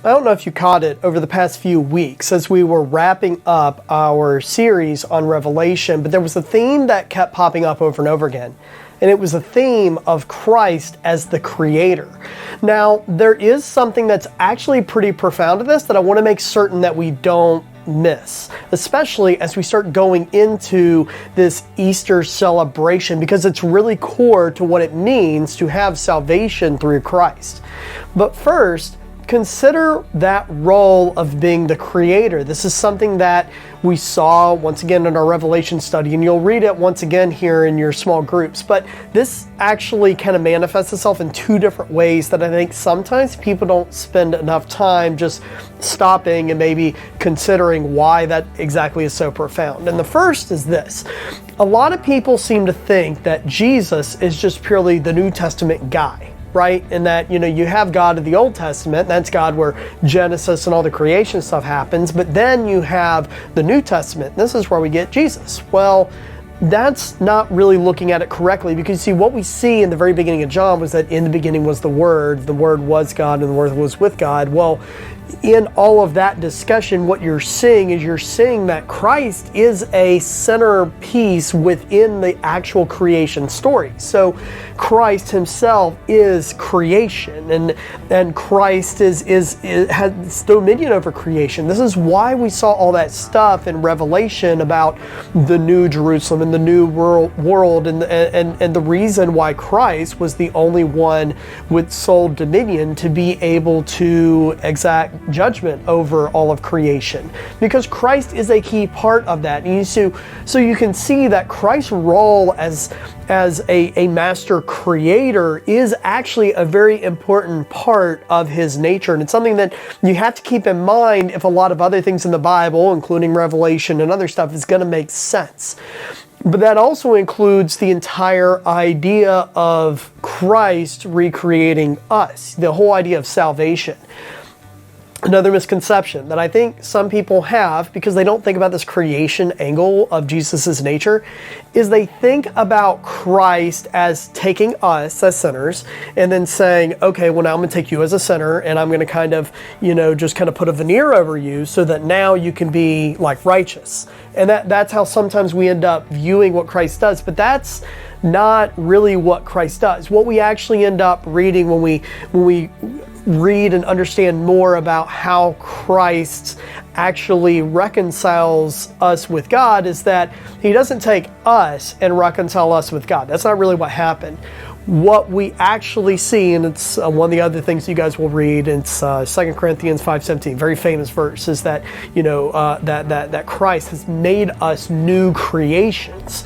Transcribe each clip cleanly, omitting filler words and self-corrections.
I don't know if you caught it over the past few weeks as we were wrapping up our series on Revelation, but there was a theme that kept popping up over and over again. And it was a theme of Christ as the creator. Now, there is something that's actually pretty profound to this that I want to make certain that we don't miss, especially as we start going into this Easter celebration, because it's really core to what it means to have salvation through Christ. But first, consider that role of being the creator. This is something that we saw once again in our Revelation study, and you'll read it once again here in your small groups. But this actually kind of manifests itself in two different ways that I think sometimes people don't spend enough time just stopping and maybe considering why that exactly is so profound. And the first is this. A lot of people seem to think that Jesus is just purely the New Testament guy. Right? And that, you have God of the Old Testament, that's God where Genesis and all the creation stuff happens, but then you have the New Testament, this is where we get Jesus. Well, that's not really looking at it correctly, because see, what we see in the very beginning of John was that in the beginning was the Word was God, and the Word was with God. Well, in all of that discussion, what you're seeing that Christ is a centerpiece within the actual creation story. So Christ himself is creation, and Christ has dominion over creation. This is why we saw all that stuff in Revelation about the New Jerusalem and the new world, and the reason why Christ was the only one with sole dominion to be able to exact judgment over all of creation, because Christ is a key part of that. And so you can see that Christ's role as a master creator is actually a very important part of his nature, and it's something that you have to keep in mind if a lot of other things in the Bible, including Revelation and other stuff, is going to make sense. But that also includes the entire idea of Christ recreating us, the whole idea of salvation. Another misconception that I think some people have, because they don't think about this creation angle of Jesus' nature, is they think about Christ as taking us as sinners and then saying, okay, well, now I'm going to take you as a sinner and I'm going to kind of, just kind of put a veneer over you so that now you can be like righteous. And that's how sometimes we end up viewing what Christ does. But that's not really what Christ does. What we actually end up reading when we read and understand more about how Christ actually reconciles us with God is that he doesn't take us and reconcile us with God. That's not really what happened. What we actually see, and it's one of the other things you guys will read, it's 2 Corinthians 5:17, very famous verse, is that that Christ has made us new creations.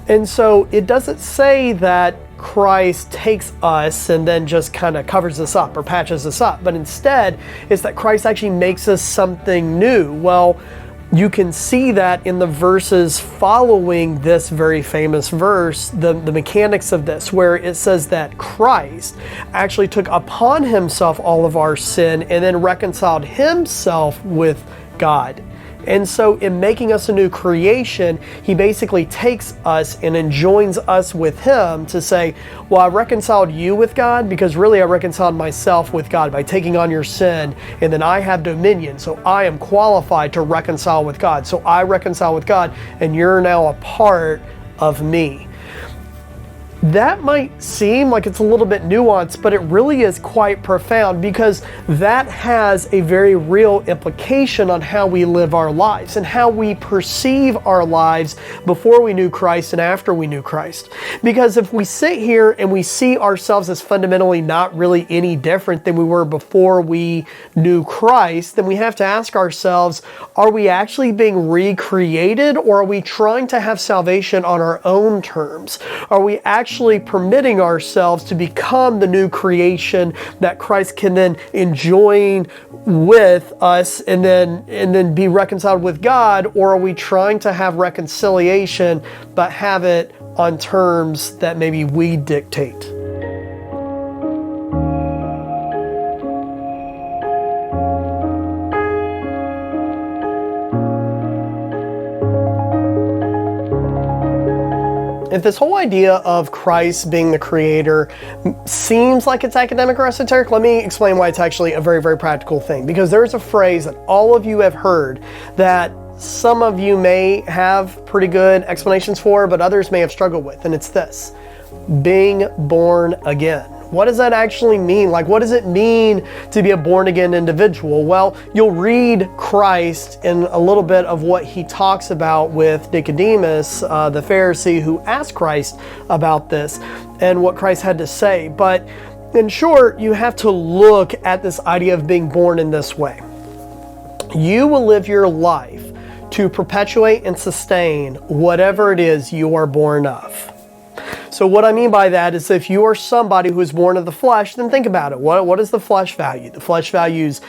And so it doesn't say that Christ takes us and then just kind of covers us up or patches us up, but instead it's that Christ actually makes us something new. Well, you can see that in the verses following this very famous verse, the mechanics of this, where it says that Christ actually took upon himself all of our sin and then reconciled himself with God. And so in making us a new creation, he basically takes us and enjoins us with him to say, well, I reconciled you with God because really I reconciled myself with God by taking on your sin, and then I have dominion, so I am qualified to reconcile with God. So I reconcile with God, and you're now a part of me. That might seem like it's a little bit nuanced, but it really is quite profound, because that has a very real implication on how we live our lives and how we perceive our lives before we knew Christ and after we knew Christ. Because if we sit here and we see ourselves as fundamentally not really any different than we were before we knew Christ, then we have to ask ourselves, are we actually being recreated, or are we trying to have salvation on our own terms? Are we actually permitting ourselves to become the new creation that Christ can then enjoin with us and then be reconciled with God? Or are we trying to have reconciliation but have it on terms that maybe we dictate? If this whole idea of Christ being the creator seems like it's academic or esoteric, let me explain why it's actually a very, very practical thing. Because there's a phrase that all of you have heard that some of you may have pretty good explanations for, but others may have struggled with, and it's this: being born again. What does that actually mean? Like, what does it mean to be a born-again individual? Well, you'll read Christ in a little bit of what he talks about with Nicodemus, the Pharisee, who asked Christ about this and what Christ had to say. But in short, you have to look at this idea of being born in this way. You will live your life to perpetuate and sustain whatever it is you are born of. So what I mean by that is, if you are somebody who is born of the flesh, then think about it. What is the flesh value? The flesh values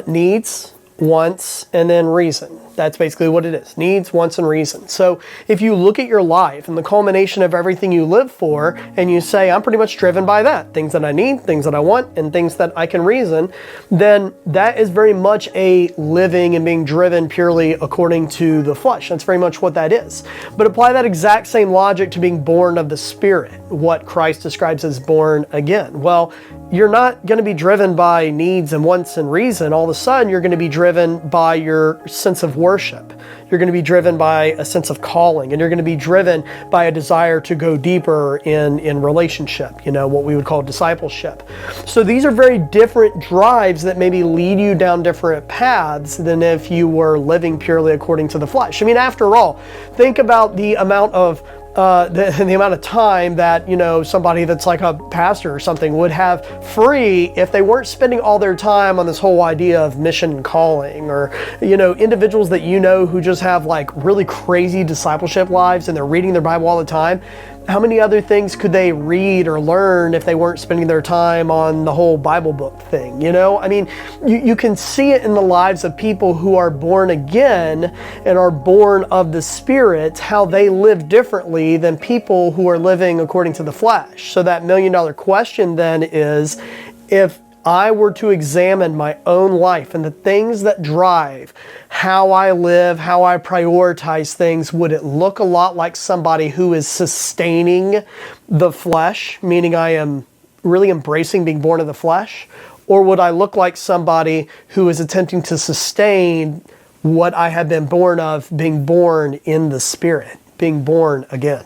needs, wants, and then reason. That's basically what it is: needs, wants, and reason. So if you look at your life and the culmination of everything you live for, and you say, I'm pretty much driven by that, things that I need, things that I want, and things that I can reason, then that is very much a living and being driven purely according to the flesh. That's very much what that is. But apply that exact same logic to being born of the Spirit, what Christ describes as born again. Well, you're not going to be driven by needs and wants and reason. All of a sudden, you're going to be driven by your sense of worship. You're going to be driven by a sense of calling, and you're going to be driven by a desire to go deeper in relationship, what we would call discipleship. So these are very different drives that maybe lead you down different paths than if you were living purely according to the flesh. I mean, after all, think about the amount of the amount of time that, somebody that's like a pastor or something would have free if they weren't spending all their time on this whole idea of mission and calling, or, individuals that who just have like really crazy discipleship lives and they're reading their Bible all the time. How many other things could they read or learn if they weren't spending their time on the whole Bible book thing? I mean, you can see it in the lives of people who are born again and are born of the Spirit, how they live differently than people who are living according to the flesh. So that $1 million question then is, if I were to examine my own life and the things that drive how I live, how I prioritize things, would it look a lot like somebody who is sustaining the flesh, meaning I am really embracing being born of the flesh? Or would I look like somebody who is attempting to sustain what I have been born of, being born in the Spirit, being born again?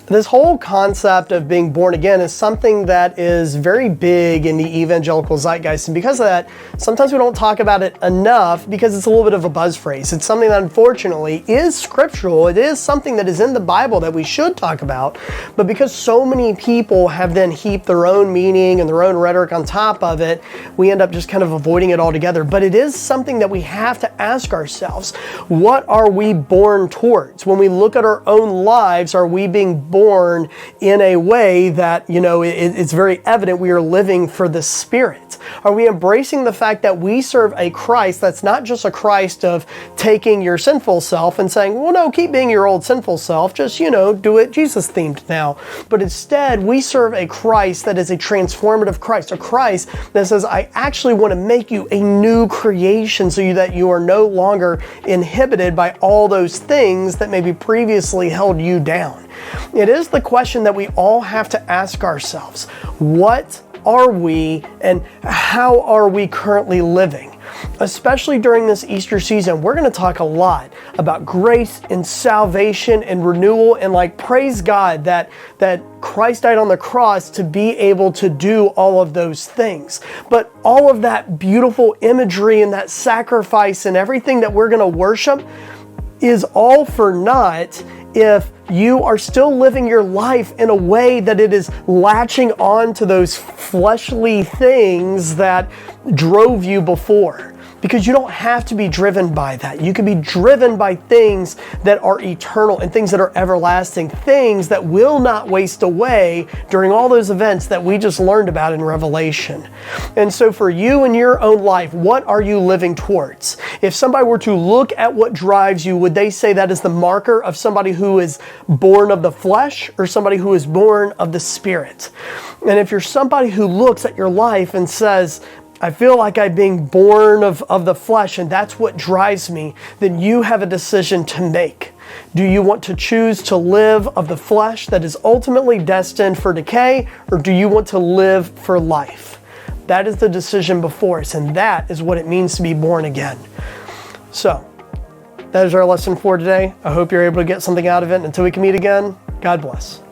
This whole concept of being born again is something that is very big in the evangelical zeitgeist, and because of that, sometimes we don't talk about it enough because it's a little bit of a buzz phrase. It's something that unfortunately is scriptural. It is something that is in the Bible that we should talk about, but because so many people have then heaped their own meaning and their own rhetoric on top of it, we end up just kind of avoiding it altogether. But it is something that we have to ask ourselves: what are we born towards? When we look at our own lives, are we being born in a way that, it's very evident we are living for the Spirit? Are we embracing the fact that we serve a Christ that's not just a Christ of taking your sinful self and saying, well, no, keep being your old sinful self, just, do it Jesus themed now. But instead, we serve a Christ that is a transformative Christ, a Christ that says, I actually want to make you a new creation so that you are no longer inhibited by all those things that maybe previously held you down. It is the question that we all have to ask ourselves. What are we and how are we currently living? Especially during this Easter season, we're going to talk a lot about grace and salvation and renewal, and praise God that Christ died on the cross to be able to do all of those things. But all of that beautiful imagery and that sacrifice and everything that we're going to worship is all for naught if you are still living your life in a way that it is latching on to those fleshly things that drove you before. Because you don't have to be driven by that. You can be driven by things that are eternal and things that are everlasting, things that will not waste away during all those events that we just learned about in Revelation. And so for you in your own life, what are you living towards? If somebody were to look at what drives you, would they say that is the marker of somebody who is born of the flesh or somebody who is born of the Spirit? And if you're somebody who looks at your life and says, I feel like I'm being born of the flesh and that's what drives me, then you have a decision to make. Do you want to choose to live of the flesh that is ultimately destined for decay, or do you want to live for life? That is the decision before us, and that is what it means to be born again. So, that is our lesson for today. I hope you're able to get something out of it. Until we can meet again, God bless.